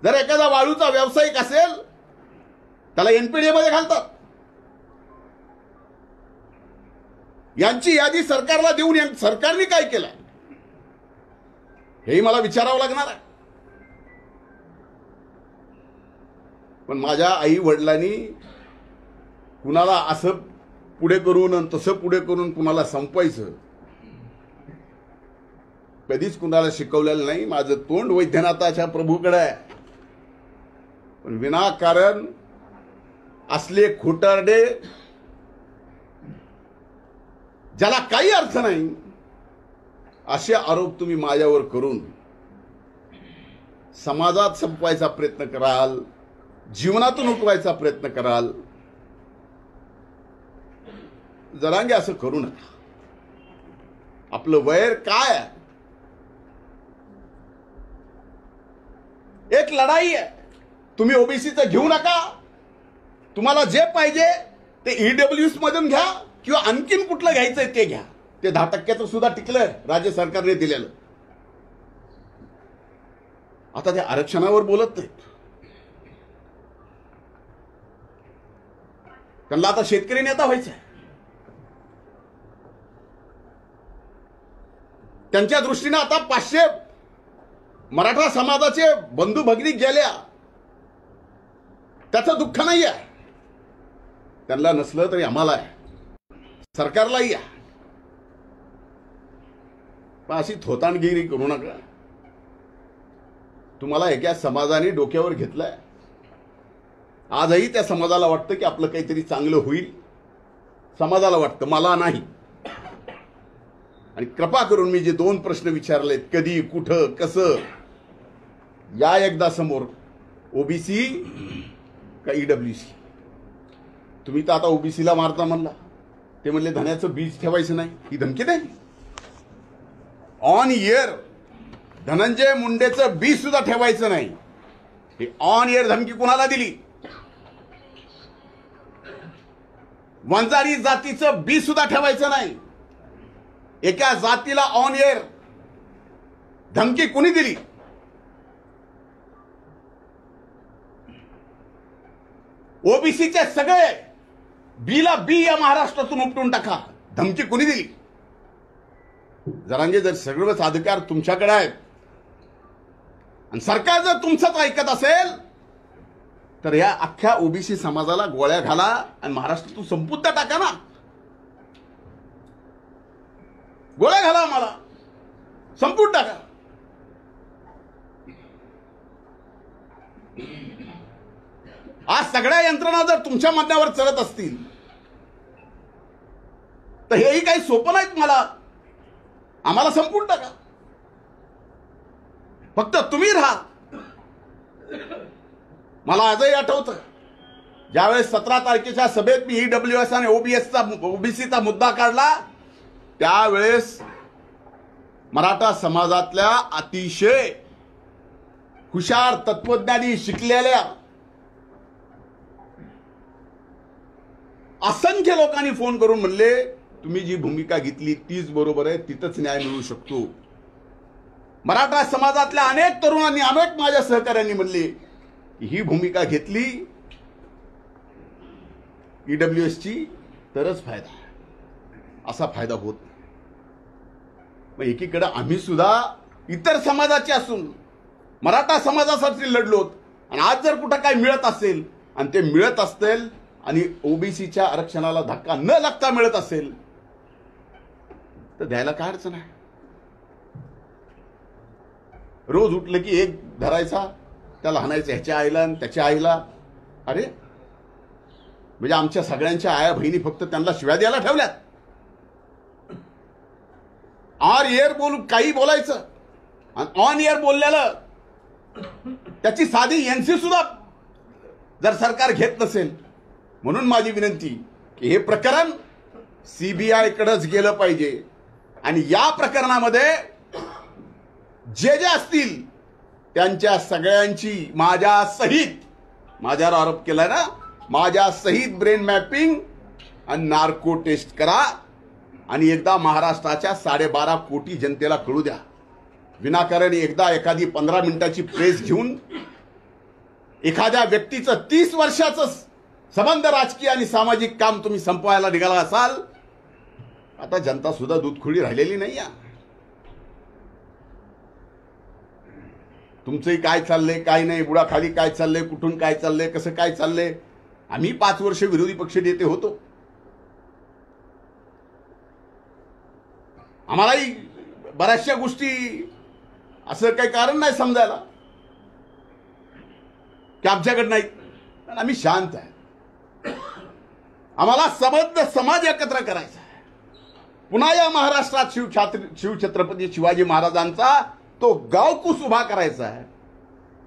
जर एखादा वाळूचा व्यावसायिक असेल त्याला एनपीडीए मध्ये घालतात. यांची यादी सरकारला देऊन सरकारने काय केलं हेही मला विचारावं लागणार आहे. पण माझ्या आई वडिलांनी कुणाला असं पुढे करून आणि तसं पुढे करून कुणाला संपवायचं कधीच कुणाला शिकवलेलं नाही. माझं तोंड वैद्यनाथाच्या प्रभूकडे आहे. पण विनाकारण असले खोटारडे ज्याला काही अर्थ नाही असे आरोप तुम्ही माझ्यावर करून समाजात संपवायचा प्रयत्न कराल, जीवनातून उठवायचा प्रयत्न कराल. जरांगे असं करू नका. आपलं वैर काय आहे? एक लढाई आहे. तुम्ही ओबीसीचं घेऊ नका. तुम्हाला जे पाहिजे ते ईडब्ल्यूएस मधून घ्या किंवा आणखीन कुठलं घ्यायचंय ते घ्या. ते 10% सुद्धा टिकलंय राज्य सरकारने दिलेलं. आता ते आरक्षणावर बोलत नाहीत. त्यांना आता शेतकरी नेता व्हायचं आहे. त्यांच्या दृष्टीने आता 500 मराठा समाजाचे बंधू भगिनी गेल्या त्याचं दुःख नाही आहे. त्यांना नसलं तरी आम्हाला आहे, सरकारलाही आहे. पण अशी थोतांडगिरी करू नका. तुम्हाला एका समाजाने डोक्यावर घेतलंय. आजही त्या समाजाला वाटतं की आपलं काहीतरी चांगलं होईल. समाजाला वाटतं, मला नाही. आणि कृपा करून मी जे 2 प्रश्न विचारलेत, कधी, कुठं, कसं, या एकदा समोर. ओबीसी का ईडब्ल्यूसी? तुम्ही तर आता ओबीसीला मारता म्हणला. ते म्हणले धन्याचं बीज ठेवायचं नाही. ही धमकी नाही. ऑन इयर धनंजय मुंडेचं बीज सुद्धा ठेवायचं नाही. ही ऑन इयर धमकी कुणाला दिली? वंजारी जातीचं बीज सुद्धा ठेवायचं नाही. एका जातीला ऑन एअर धमकी कुणी दिली? ओबीसीचे सगळे बीला बी या महाराष्ट्रातून उपटून टाका. धमकी कुणी दिली? जरांगे, जर सगळेच अधिकार तुमच्याकडे आहेत आणि सरकार जर तुमचंच ऐकत असेल तर या अख्ख्या ओबीसी समाजाला गोळ्या घाला आणि महाराष्ट्रातून संपून टाका ना. गोळ्या घाला, मला संपून टाका. आज सगळ्या यंत्रणा जर तुमच्या म्हणण्यावर चालत असतील तर हेही काही सोपं नाहीत. आम्हाला संपून टाका. फक्त तुम्ही राहा. मला आजही आठवतं ज्यावेळेस 17 तारखेच्या सभेत मी ईडब्ल्यूएस आणि ओबीसीचा मुद्दा काढला त्यावेळेस मराठा समाजातल्या अतिशय हुशार, तत्वज्ञानी, शिकलेल्या असंख्य लोकांनी फोन करून म्हणले तुम्ही जी भूमिका घेतली तीच बरोबर आहे, तिथंच न्याय मिळू शकतो. मराठा समाजातल्या अनेक तरुणांनी, अनेक माझ्या सहकाऱ्यांनी म्हणले की ही भूमिका घेतली ईडब्ल्यूएसची तरच फायदा आहे, असा फायदा होत नाही. मग एकीकडे आम्ही सुद्धा इतर समाजाचे असून मराठा समाजासाठी लढलोत आणि आज जर कुठं काय मिळत असेल आणि ते मिळत असतील आणि ओबीसीच्या आरक्षणाला धक्का न लागता मिळत असेल तर द्यायला काय अडचण आहे. रोज उठलं की एक धरायचा, त्याला हाणायचं, ह्याच्या आईला आणि त्याच्या आईला. अरे म्हणजे आमच्या सगळ्यांच्या आया बहिणी फक्त त्यांना शिव्या द्यायला ठेवल्यात. ऑन एअर बोलून काही बोलायचं आणि ऑन एअर बोललेलं त्याची साधी एनसी सुद्धा जर सरकार घेत नसेल. म्हणून माझी विनंती की हे प्रकरण सीबीआय कडेच गेलं पाहिजे आणि या प्रकरणामध्ये जे जे असतील त्यांच्या सगळ्यांची माझ्या सहित, माझ्यावर आरोप केला ना, माझ्या सहित ब्रेन मॅपिंग आणि नार्को टेस्ट करा आणि एकदा महाराष्ट्राच्या 12.5 कोटी जनतेला कळू द्या. विनाकारण एकदा एखादी 15 मिनिटाची प्रेस घेऊन एखाद्या व्यक्तीचं 30 वर्षाचं संबंध राजकीय आणि सामाजिक काम तुम्ही संपवायला निघाला असाल, आता जनता सुद्धा दूधखुळी राहिलेली नाही आहे. तुमचंही काय चाललंय काय नाही, बुडाखाली काय चाललंय, कुठून काय चाललंय, कसं काय चाललंय. आम्ही 5 वर्ष विरोधी पक्ष नेते होतो. आम्हालाही बऱ्याचशा गोष्टी असं काही कारण नाही समजायला की आमच्याकडे नाही. पण आम्ही शांत आहे. आम्हाला सबंध समाज एकत्र करायचा आहे. पुन्हा या महाराष्ट्रात शिवछत्रपती शिवाजी महाराजांचा तो गावकूस उभा करायचा आहे.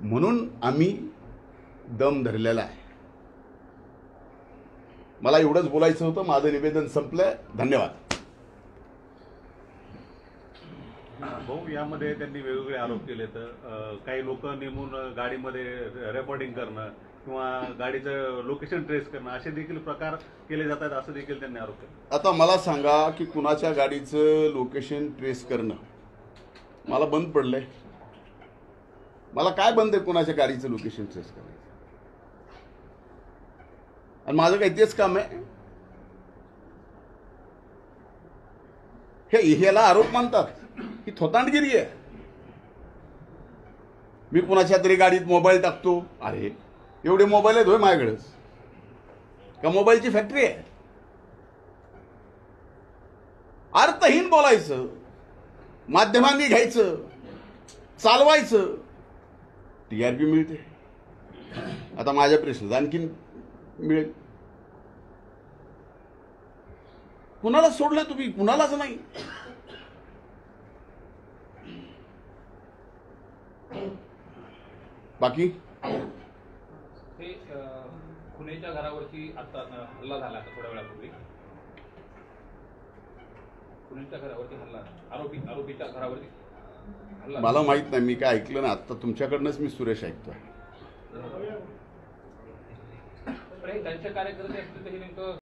म्हणून आम्ही दम धरलेला आहे. मला एवढंच बोलायचं होतं. माझं निवेदन संपलंय. धन्यवाद. भाऊ, यामध्ये त्यांनी वेगवेगळे आरोप केले. तर काही लोक नेमून गाडीमध्ये रेकॉर्डिंग करणं किंवा गाडीचं लोकेशन ट्रेस करणं असे देखील प्रकार केले जातात, असं देखील त्यांनी आरोप केला. आता मला सांगा की कुणाच्या गाडीचं लोकेशन ट्रेस करणं मला बंद पडलंय. मला काय बंद आहे कुणाच्या गाडीचं लोकेशन ट्रेस करायचं? आणि माझं काही तेच काम आहे. ह्याला आरोप मानतात. ही थोतांडगिरी आहे. मी कुणाच्या तरी गाडीत मोबाईल टाकतो. अरे एवढे मोबाईल आहेत होय माझ्याकडेच का मोबाईलची फॅक्टरी आहे? अर्थहीन बोलायचं, माध्यमांनी घ्यायचं, चालवायचं, टीआरपी मिळते. आता माझ्या प्रश्नात आणखीन मिळेल. कुणाला सोडलं तुम्ही? कुणालाच नाही. बाकी हे खुनेच्या घरावरती आता हल्ला झाला थोड्या वेळापूर्वी. खुनेच्या घरावरती हल्ला, आरोपीच्या घरावरती हल्ला. मला माहित नाही. मी काय ऐकलं ना. आता तुमच्याकडनंच मी सुरेश ऐकतोय. त्यांचे कार्यकर्ते असतील तर हे नेमकं